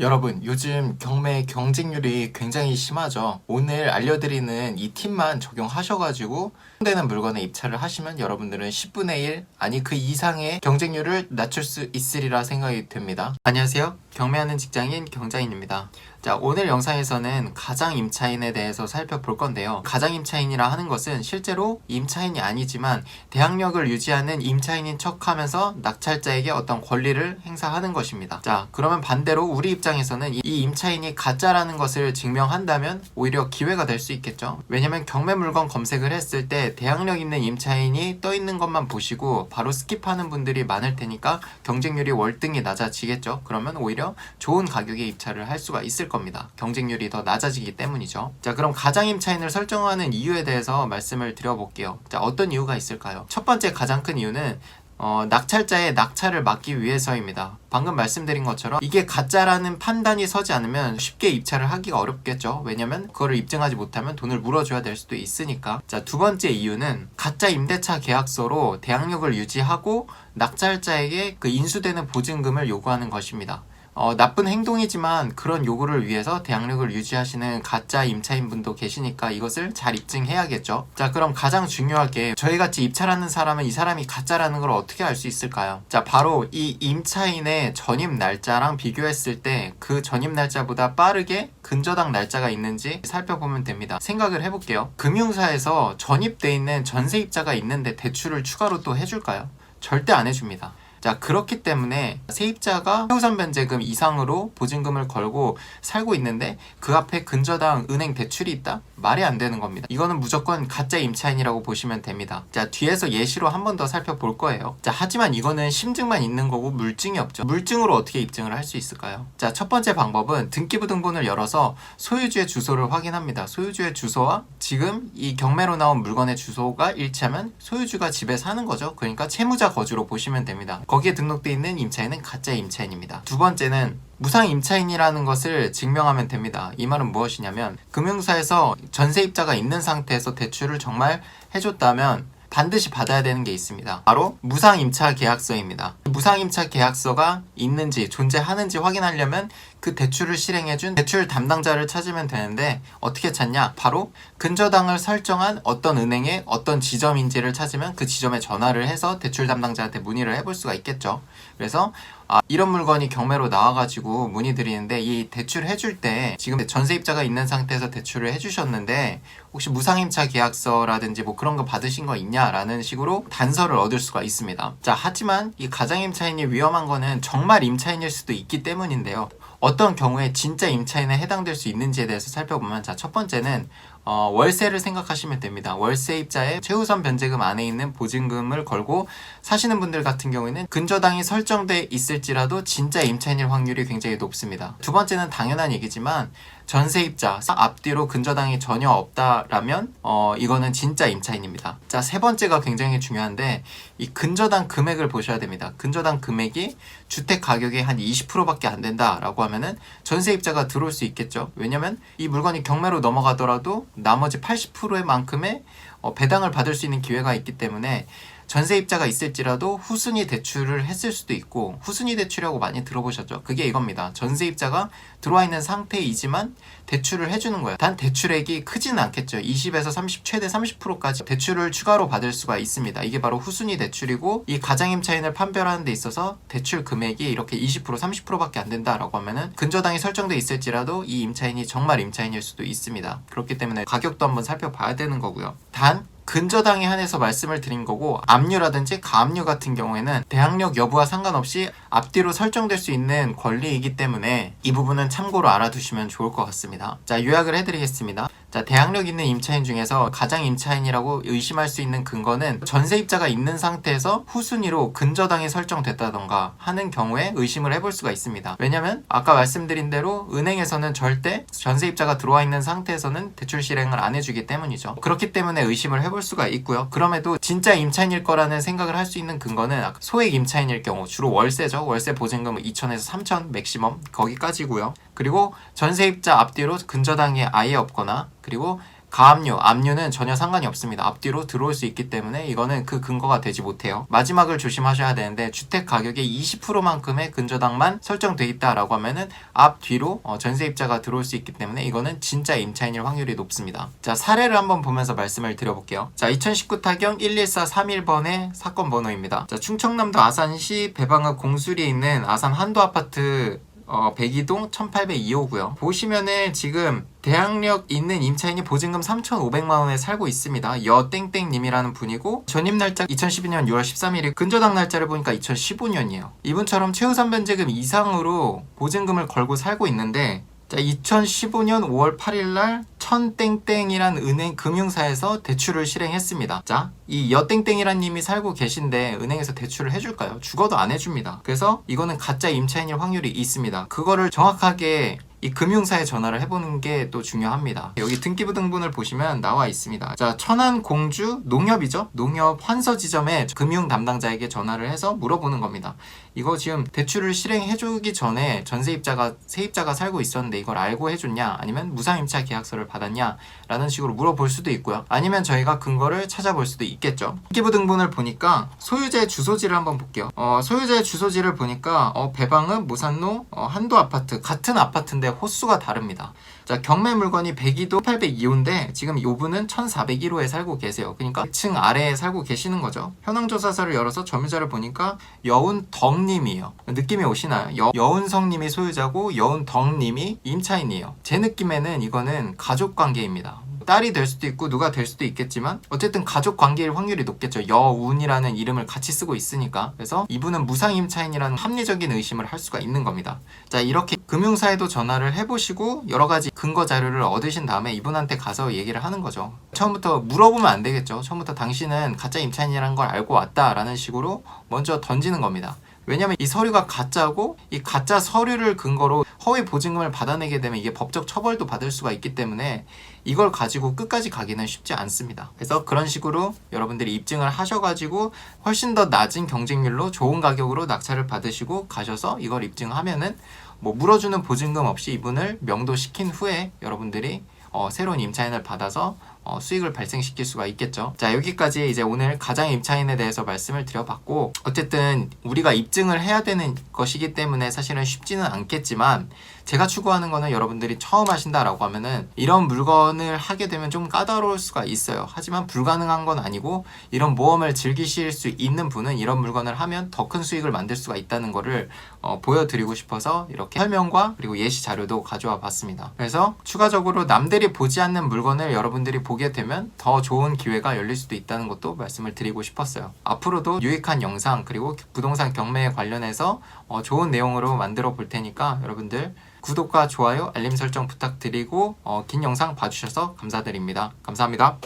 여러분, 요즘 경매 경쟁률이 굉장히 심하죠. 오늘 알려드리는 이 팁만 적용하셔가지고 되는 물건에 입찰을 하시면 여러분들은 10분의 1, 아니 그 이상의 경쟁률을 낮출 수 있으리라 생각이 됩니다. 안녕하세요. 경매하는 직장인 경자인입니다. 자, 오늘 영상에서는 가장 임차인에 대해서 살펴볼 건데요. 가장 임차인이라 하는 것은 실제로 임차인이 아니지만 대항력을 유지하는 임차인인 척하면서 낙찰자에게 어떤 권리를 행사하는 것입니다. 자, 그러면 반대로 우리 입장에서는 이 임차인이 가짜라는 것을 증명한다면 오히려 기회가 될 수 있겠죠. 왜냐면 경매 물건 검색을 했을 때 대항력 있는 임차인이 떠 있는 것만 보시고 바로 스킵하는 분들이 많을 테니까 경쟁률이 월등히 낮아지겠죠. 그러면 오히려 좋은 가격에 입찰을 할 수가 있을 겁니다. 경쟁률이 더 낮아지기 때문이죠. 자, 그럼 가장 임차인을 설정하는 이유에 대해서 말씀을 드려볼게요. 자, 어떤 이유가 있을까요? 첫 번째 가장 큰 이유는 낙찰자의 낙찰을 막기 위해서입니다. 방금 말씀드린 것처럼 이게 가짜라는 판단이 서지 않으면 쉽게 입찰을 하기가 어렵겠죠. 왜냐면 그거를 입증하지 못하면 돈을 물어줘야 될 수도 있으니까. 자, 두 번째 이유는 가짜 임대차 계약서로 대항력을 유지하고 낙찰자에게 그 인수되는 보증금을 요구하는 것입니다. 나쁜 행동이지만 그런 요구를 위해서 대항력을 유지하시는 가짜 임차인분도 계시니까 이것을 잘 입증해야겠죠. 자, 그럼 가장 중요하게 저희같이 입찰하는 사람은 이 사람이 가짜라는 걸 어떻게 알 수 있을까요? 자, 바로 이 임차인의 전입 날짜랑 비교했을 때 그 전입 날짜보다 빠르게 근저당 날짜가 있는지 살펴보면 됩니다. 생각을 해볼게요. 금융사에서 전입돼 있는 전세입자가 있는데 대출을 추가로 또 해줄까요? 절대 안 해줍니다. 자, 그렇기 때문에 세입자가 최우선 변제금 이상으로 보증금을 걸고 살고 있는데 그 앞에 근저당 은행 대출이 있다? 말이 안 되는 겁니다. 이거는 무조건 가짜 임차인이라고 보시면 됩니다. 자, 뒤에서 예시로 한 번 더 살펴볼 거예요. 자, 하지만 이거는 심증만 있는 거고 물증이 없죠. 물증으로 어떻게 입증을 할 수 있을까요? 자, 첫 번째 방법은 등기부등본을 열어서 소유주의 주소를 확인합니다. 소유주의 주소와 지금 이 경매로 나온 물건의 주소가 일치하면 소유주가 집에 사는 거죠. 그러니까 채무자 거주로 보시면 됩니다. 거기에 등록되어 있는 임차인은 가짜 임차인입니다. 두 번째는 무상 임차인이라는 것을 증명하면 됩니다. 이 말은 무엇이냐면 금융사에서 전세입자가 있는 상태에서 대출을 정말 해줬다면 반드시 받아야 되는 게 있습니다. 바로 무상임차 계약서입니다. 무상임차 계약서가 있는지 존재하는지 확인하려면 그 대출을 실행해준 대출 담당자를 찾으면 되는데 어떻게 찾냐? 바로 근저당을 설정한 어떤 은행의 어떤 지점인지를 찾으면 그 지점에 전화를 해서 대출 담당자한테 문의를 해볼 수가 있겠죠. 그래서 이런 물건이 경매로 나와가지고 문의드리는데 이 대출 해줄 때 지금 전세입자가 있는 상태에서 대출을 해주셨는데 혹시 무상임차 계약서라든지 뭐 그런 거 받으신 거 있냐라는 식으로 단서를 얻을 수가 있습니다. 자, 하지만 이 가장임차인이 위험한 거는 정말 임차인일 수도 있기 때문인데요. 어떤 경우에 진짜 임차인에 해당될 수 있는지에 대해서 살펴보면, 자, 첫 번째는 월세를 생각하시면 됩니다. 월세입자의 최우선 변제금 안에 있는 보증금을 걸고 사시는 분들 같은 경우에는 근저당이 설정돼 있을지라도 진짜 임차인일 확률이 굉장히 높습니다. 두 번째는 당연한 얘기지만 전세입자 앞뒤로 근저당이 전혀 없다라면 이거는 진짜 임차인입니다. 자, 세 번째가 굉장히 중요한데 이 근저당 금액을 보셔야 됩니다. 근저당 금액이 주택 가격의 한 20%밖에 안 된다라고 하면은 전세입자가 들어올 수 있겠죠. 왜냐면 이 물건이 경매로 넘어가더라도 나머지 80%의 만큼의 배당을 받을 수 있는 기회가 있기 때문에 전세입자가 있을지라도 후순위 대출을 했을 수도 있고, 후순위 대출이라고 많이 들어보셨죠? 그게 이겁니다. 전세입자가 들어와 있는 상태이지만 대출을 해주는 거예요. 단 대출액이 크지는 않겠죠. 20에서 30, 최대 30%까지 대출을 추가로 받을 수가 있습니다. 이게 바로 후순위 대출이고, 이 가장임차인을 판별하는 데 있어서 대출 금액이 이렇게 20%, 30%밖에 안 된다라고 하면은 근저당이 설정돼 있을지라도 이 임차인이 정말 임차인일 수도 있습니다. 그렇기 때문에 가격도 한번 살펴봐야 되는 거고요. 단 근저당에 한해서 말씀을 드린 거고, 압류라든지 가압류 같은 경우에는 대항력 여부와 상관없이 앞뒤로 설정될 수 있는 권리이기 때문에 이 부분은 참고로 알아두시면 좋을 것 같습니다. 자, 요약을 해드리겠습니다. 자, 대항력 있는 임차인 중에서 가장 임차인이라고 의심할 수 있는 근거는 전세입자가 있는 상태에서 후순위로 근저당이 설정됐다던가 하는 경우에 의심을 해볼 수가 있습니다. 왜냐면 아까 말씀드린 대로 은행에서는 절대 전세입자가 들어와 있는 상태에서는 대출 실행을 안 해주기 때문이죠. 그렇기 때문에 의심을 해볼 수가 있고요. 그럼에도 진짜 임차인일 거라는 생각을 할 수 있는 근거는 소액 임차인일 경우 주로 월세죠. 월세 보증금은 2천에서 3천 맥시멈 거기까지고요. 그리고 전세입자 앞뒤로 근저당이 아예 없거나, 그리고 가압류, 압류는 전혀 상관이 없습니다. 앞뒤로 들어올 수 있기 때문에 이거는 그 근거가 되지 못해요. 마지막을 조심하셔야 되는데 주택 가격의 20%만큼의 근저당만 설정돼 있다라고 하면은 앞뒤로 전세입자가 들어올 수 있기 때문에 이거는 진짜 임차인일 확률이 높습니다. 자, 사례를 한번 보면서 말씀을 드려볼게요. 자, 2019 타경 11431번의 사건 번호입니다. 자, 충청남도 아산시 배방읍 공수리에 있는 아산 한도 아파트 102동 1802호고요. 보시면은 지금 대항력 있는 임차인이 보증금 3,500만원에 살고 있습니다. 여땡땡님이라는 분이고 전입 날짜 2012년 6월 13일이 근저당 날짜를 보니까 2015년이에요. 이분처럼 최우선 변제금 이상으로 보증금을 걸고 살고 있는데 자, 2015년 5월 8일날 천땡땡이란 은행 금융사에서 대출을 실행했습니다. 자, 이 여땡땡이란 님이 살고 계신데 은행에서 대출을 해줄까요? 죽어도 안 해줍니다. 그래서 이거는 가짜 임차인일 확률이 있습니다. 그거를 정확하게 이 금융사에 전화를 해보는 게 또 중요합니다. 여기 등기부 등본을 보시면 나와 있습니다. 자, 천안 공주 농협이죠? 농협 환서 지점에 금융 담당자에게 전화를 해서 물어보는 겁니다. 이거 지금 대출을 실행해주기 전에 세입자가 살고 있었는데 이걸 알고 해줬냐? 아니면 무상임차 계약서를 받았냐? 라는 식으로 물어볼 수도 있고요. 아니면 저희가 근거를 찾아볼 수도 있겠죠. 등기부 등본을 보니까 소유자의 주소지를 한번 볼게요. 소유자의 주소지를 보니까 배방읍 모산로 한도 아파트 같은 아파트인데 호수가 다릅니다. 자, 경매 물건이 102도 802호인데 지금 이분은 1401호에 살고 계세요. 그러니까 1층 아래에 살고 계시는 거죠. 현황조사서를 열어서 점유자를 보니까 여운덕님이에요. 느낌이 오시나요? 여운성님이 소유자고 여운덕님이 임차인이에요. 제 느낌에는 이거는 가족관계입니다. 딸이 될 수도 있고 누가 될 수도 있겠지만 어쨌든 가족 관계일 확률이 높겠죠. 여운이라는 이름을 같이 쓰고 있으니까. 그래서 이분은 무상임차인이라는 합리적인 의심을 할 수가 있는 겁니다. 자, 이렇게 금융사에도 전화를 해보시고 여러 가지 근거 자료를 얻으신 다음에 이분한테 가서 얘기를 하는 거죠. 처음부터 물어보면 안 되겠죠. 처음부터 당신은 가짜 임차인이라는 걸 알고 왔다라는 식으로 먼저 던지는 겁니다. 왜냐면 이 서류가 가짜고 이 가짜 서류를 근거로 허위 보증금을 받아내게 되면 이게 법적 처벌도 받을 수가 있기 때문에 이걸 가지고 끝까지 가기는 쉽지 않습니다. 그래서 그런 식으로 여러분들이 입증을 하셔가지고 훨씬 더 낮은 경쟁률로 좋은 가격으로 낙찰을 받으시고 가셔서 이걸 입증하면은 뭐 물어주는 보증금 없이 이분을 명도시킨 후에 여러분들이 새로운 임차인을 받아서 수익을 발생시킬 수가 있겠죠. 자, 여기까지 이제 오늘 가장 임차인에 대해서 말씀을 드려봤고 어쨌든 우리가 입증을 해야 되는 것이기 때문에 사실은 쉽지는 않겠지만 제가 추구하는 거는 여러분들이 처음 하신다라고 하면은 이런 물건을 하게 되면 좀 까다로울 수가 있어요. 하지만 불가능한 건 아니고 이런 모험을 즐기실 수 있는 분은 이런 물건을 하면 더 큰 수익을 만들 수가 있다는 거를 보여드리고 싶어서 이렇게 설명과 그리고 예시 자료도 가져와 봤습니다. 그래서 추가적으로 남들이 보지 않는 물건을 여러분들이 보게 되면 더 좋은 기회가 열릴 수도 있다는 것도 말씀을 드리고 싶었어요. 앞으로도 유익한 영상 그리고 부동산 경매에 관련해서 좋은 내용으로 만들어 볼 테니까 여러분들 구독과 좋아요, 알림 설정 부탁드리고 긴 영상 봐주셔서 감사드립니다. 감사합니다.